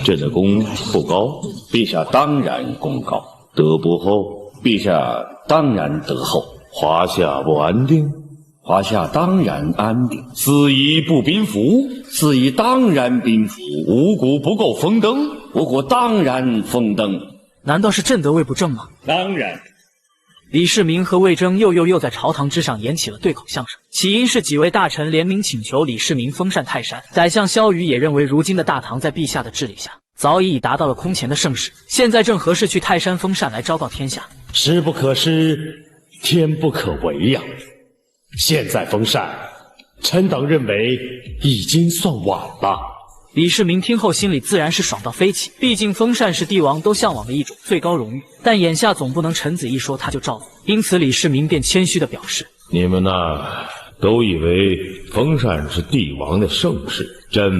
朕的功不高，陛下当然功高；德不厚，陛下当然德厚。华夏不安定，华夏当然安定；司仪不宾服，司仪当然宾服；五谷不够丰登，五谷当然丰登。难道是朕德位不正吗？当然。李世民和魏征又在朝堂之上演起了对口相声。起因是几位大臣联名请求李世民封禅泰山。宰相萧瑜也认为，如今的大唐在陛下的治理下，早已达到了空前的盛世，现在正合适去泰山封禅来昭告天下。时不可失，天不可违呀！现在封禅，臣等认为已经算晚了。李世民听后心里自然是爽到飞起，毕竟封禅是帝王都向往的一种最高荣誉，但眼下总不能臣子一说他就照做，因此李世民便谦虚地表示：你们都以为封禅是帝王的盛世，朕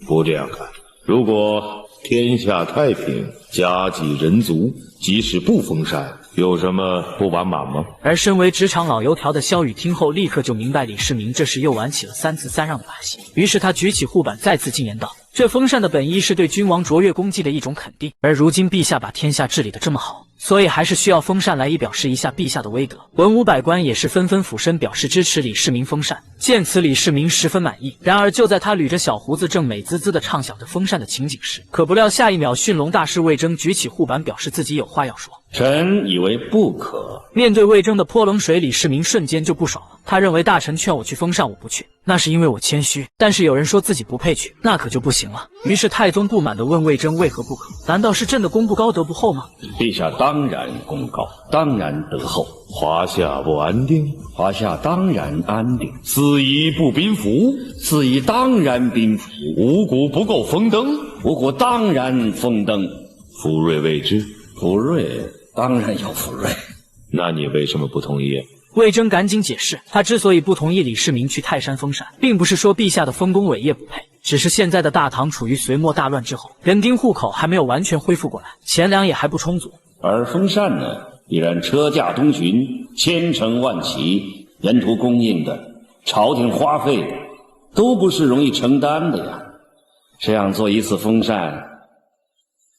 不这样看。如果天下太平，家济人足，即使不封禅，有什么不完满吗？而身为职场老油条的萧雨听后，立刻就明白李世民这时又玩起了3次3让的把戏。于是他举起护板，再次进言道：这封禅的本意是对君王卓越功绩的一种肯定，而如今陛下把天下治理得这么好，所以还是需要封禅来以表示一下陛下的威德。文武百官也是纷纷俯身表示支持李世民封禅。见此，李世民十分满意。然而就在他捋着小胡子正美滋滋地畅想着封禅的情景时，可不料下一秒驯龙大师魏征举起护板，表示自己有话要说。臣以为不可。面对魏征的泼冷水，李世民瞬间就不爽了。他认为大臣劝我去封禅，我不去，那是因为我谦虚；但是有人说自己不配去，那可就不行了。于是太宗不满地问魏征为何不可？难道是朕的功不高德不厚吗？陛下当然功高，当然德厚。华夏不安定，华夏当然安定；司仪不宾服，司仪当然宾服；五谷不够丰登，五谷当然丰登。福瑞未知，福瑞当然有福瑞。那你为什么不同意？魏征赶紧解释，他之所以不同意李世民去泰山封禅，并不是说陛下的丰功伟业不配，只是现在的大唐处于隋末大乱之后，人丁户口还没有完全恢复过来，钱粮也还不充足。而封禅呢，依然车驾东巡，千乘万骑，沿途供应的、朝廷花费的，都不是容易承担的呀。这样做一次封禅，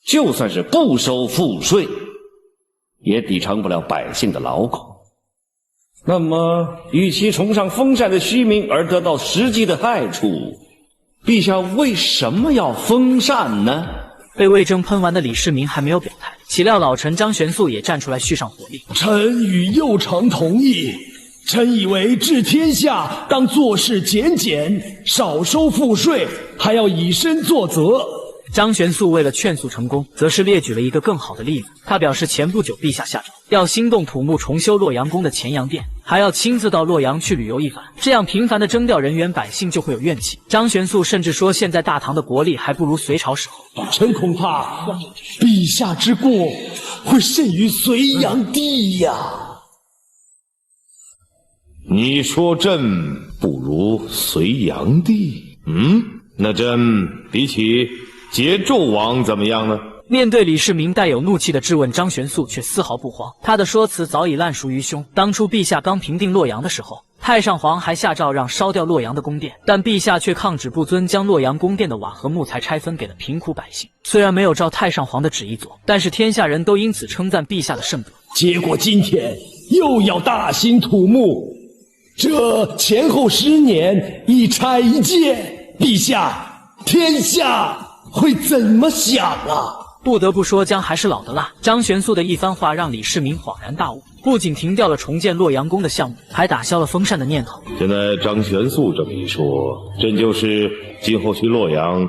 就算是不收赋税，也抵偿不了百姓的劳苦。那么，与其崇尚封禅的虚名而得到实际的害处，陛下为什么要封禅呢？被魏征喷完的李世民还没有表态，岂料老臣张玄素也站出来续上火力。臣与右丞同意。臣以为治天下当做事简简，少收赋税，还要以身作则。张玄素为了劝诉成功，则是列举了一个更好的例子。他表示，前不久陛下下诏要兴动土木重修洛阳宫的乾阳殿，还要亲自到洛阳去旅游一番，这样频繁的征调人员，百姓就会有怨气。张玄素甚至说，现在大唐的国力还不如隋朝时候。臣恐怕陛下之过会甚于隋炀帝呀。你说朕不如隋炀帝？那朕比起桀纣王怎么样呢？面对李世民带有怒气的质问，张玄素却丝毫不慌。他的说辞早已烂熟于胸。当初陛下刚平定洛阳的时候，太上皇还下诏让烧掉洛阳的宫殿，但陛下却抗旨不遵，将洛阳宫殿的瓦和木材拆分给了贫苦百姓。虽然没有照太上皇的旨意做，但是天下人都因此称赞陛下的圣德。结果今天又要大兴土木，这前后10年一拆一建，陛下天下会怎么想啊？不得不说，姜还是老的辣。张玄素的一番话让李世民恍然大悟，不仅停掉了重建洛阳宫的项目，还打消了封禅的念头。现在张玄素这么一说，朕就是今后去洛阳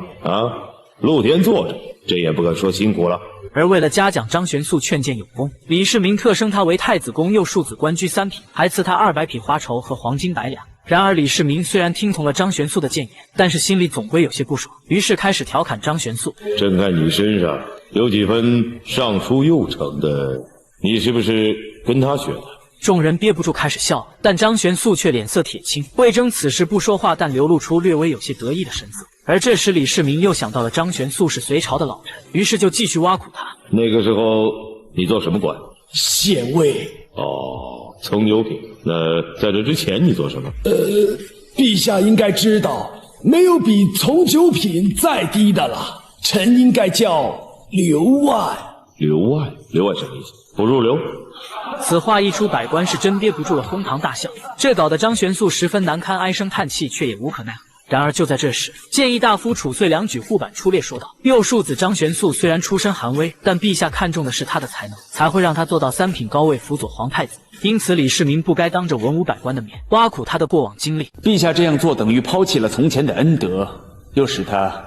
露天坐着，朕也不敢说辛苦了。而为了嘉奖张玄素劝谏有功，李世民特升他为太子宫右庶子，官居3品，还赐他200匹花绸和黄金100两。然而李世民虽然听从了张玄素的谏言，但是心里总归有些不爽，于是开始调侃张玄素：朕看你身上有几分尚书右丞的，你是不是跟他学的？众人憋不住开始笑了，但张玄素却脸色铁青。魏征此时不说话，但流露出略微有些得意的神色。而这时李世民又想到了张玄素是隋朝的老臣，于是就继续挖苦他。那个时候你做什么官？县尉。哦，从九品。那在这之前你做什么？陛下应该知道，没有比从九品再低的了。臣应该叫刘万。刘万，刘万什么意思？不入流。此话一出，百官是真憋不住了，哄堂大笑。这搞得张玄素十分难堪，唉声叹气，却也无可奈何。然而就在这时，谏议大夫褚遂良举护板出列，说道：“右庶子张玄素虽然出身寒微，但陛下看重的是他的才能，才会让他做到三品高位，辅佐皇太子。因此，李世民不该当着文武百官的面挖苦他的过往经历。陛下这样做，等于抛弃了从前的恩德，又使他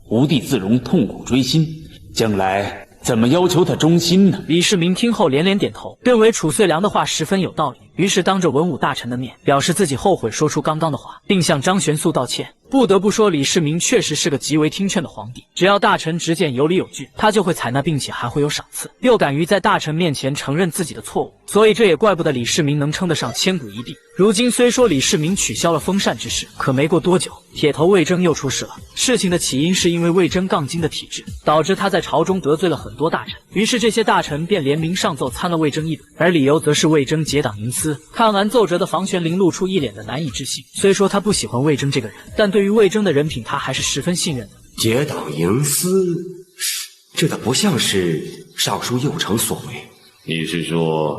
无地自容，痛苦追心。将来怎么要求他忠心呢？”李世民听后连连点头，认为褚遂良的话十分有道理，于是当着文武大臣的面，表示自己后悔说出刚刚的话，并向张玄素道歉。不得不说，李世民确实是个极为听劝的皇帝，只要大臣直谏有理有据，他就会采纳，并且还会有赏赐，又敢于在大臣面前承认自己的错误，所以这也怪不得李世民能称得上千古一帝。如今虽说李世民取消了封禅之事，可没过多久，铁头魏征又出事了。事情的起因是因为魏征杠精的体质，导致他在朝中得罪了很多大臣，于是这些大臣便联名上奏参了魏征一本，而理由则是魏征结党营私。看完奏折的房玄龄露出一脸的难以置信，虽说他不喜欢魏征这个人，但对于魏征的人品他还是十分信任的。结党营私，这倒不像是尚书右丞所为。你是说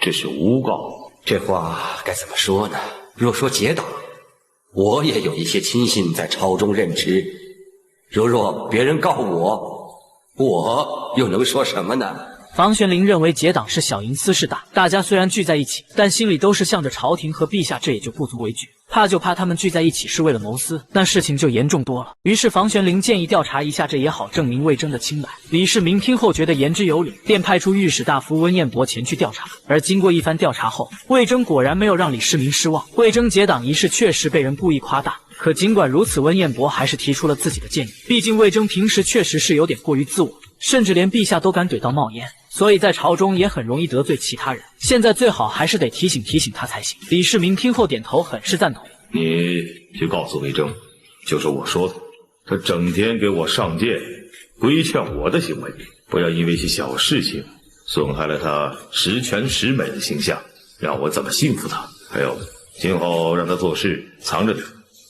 这是诬告？这话该怎么说呢？若说结党，我也有一些亲信在朝中任职，若别人告我又能说什么呢？房玄龄认为结党是小，营私是大，大家虽然聚在一起，但心里都是向着朝廷和陛下，这也就不足为惧。怕就怕他们聚在一起是为了谋私，那事情就严重多了。于是房玄龄建议调查一下，这也好证明魏征的清白。李世民听后觉得言之有理，便派出御史大夫温彦博前去调查。而经过一番调查后，魏征果然没有让李世民失望。魏征结党一事确实被人故意夸大，可尽管如此，温彦博还是提出了自己的建议。毕竟魏征平时确实是有点过于自我，甚至连陛下都敢怼到冒烟，所以在朝中也很容易得罪其他人。现在最好还是得提醒他才行。李世民听后点头，很是赞同。你去告诉魏征，就是我说的，他整天给我上谏，规劝我的行为，不要因为些小事情损害了他十全十美的形象，让我怎么信服他？还有，今后让他做事藏着点，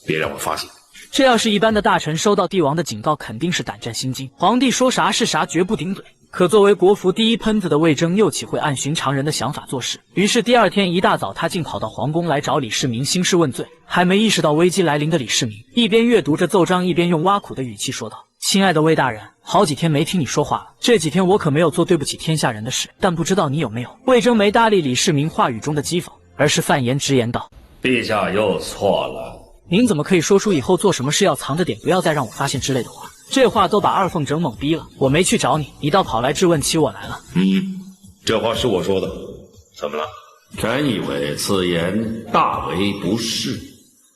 别让我发现。这要是一般的大臣收到帝王的警告，肯定是胆战心惊，皇帝说啥是啥，绝不顶嘴。可作为国服第一喷子的魏征又岂会按寻常人的想法做事？于是第二天一大早，他竟跑到皇宫来找李世民兴师问罪。还没意识到危机来临的李世民，一边阅读着奏章，一边用挖苦的语气说道：“亲爱的魏大人，好几天没听你说话了，这几天我可没有做对不起天下人的事，但不知道你有没有？”魏征没搭理李世民话语中的讥讽，而是犯言直言道：“陛下又错了。您怎么可以说出以后做什么事要藏着点，不要再让我发现之类的话？这话都把二凤整懵逼了。我没去找你，你倒跑来质问起我来了。”这话是我说的，怎么了？臣以为此言大为不适。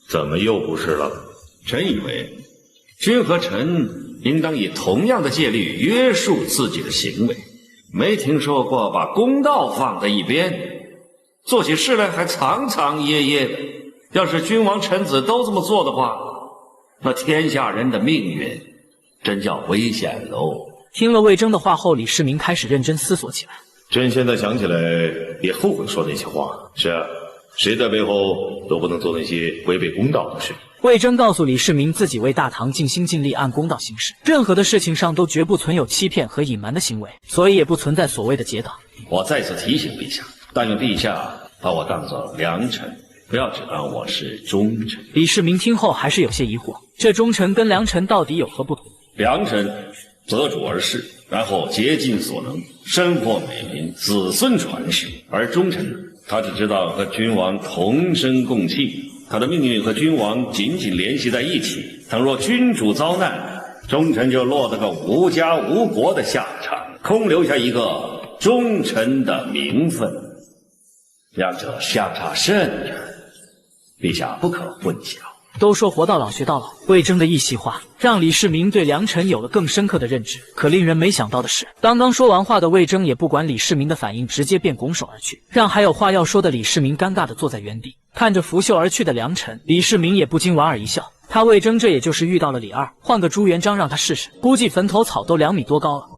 怎么又不是了？臣以为，君和臣应当以同样的戒律约束自己的行为。没听说过把公道放在一边，做起事来还藏藏掖掖。要是君王臣子都这么做的话，那天下人的命运真叫危险喽。听了魏征的话后，李世民开始认真思索起来。朕现在想起来也后悔说那些话。是啊，谁在背后都不能做那些违背公道的事。魏征告诉李世民，自己为大唐尽心尽力按公道行事，任何的事情上都绝不存有欺骗和隐瞒的行为，所以也不存在所谓的结党。我再次提醒陛下，但愿陛下把我当作良臣，不要只当我是忠臣。李世民听后还是有些疑惑，这忠臣跟良臣到底有何不同？良臣择主而事，然后竭尽所能，深获美名，子孙传世；而忠臣，他只知道和君王同生共庆，他的命运和君王紧紧联系在一起。倘若君主遭难，忠臣就落得个无家无国的下场，空留下一个忠臣的名分，两者相差甚远，陛下不可混淆。都说活到老学到老，魏征的一席话让李世民对良臣有了更深刻的认知。可令人没想到的是，刚刚说完话的魏征也不管李世民的反应，直接便拱手而去，让还有话要说的李世民尴尬地坐在原地，看着拂袖而去的良臣，李世民也不禁莞尔一笑。他魏征这也就是遇到了李二，换个朱元璋让他试试，估计坟头草都2米多高了。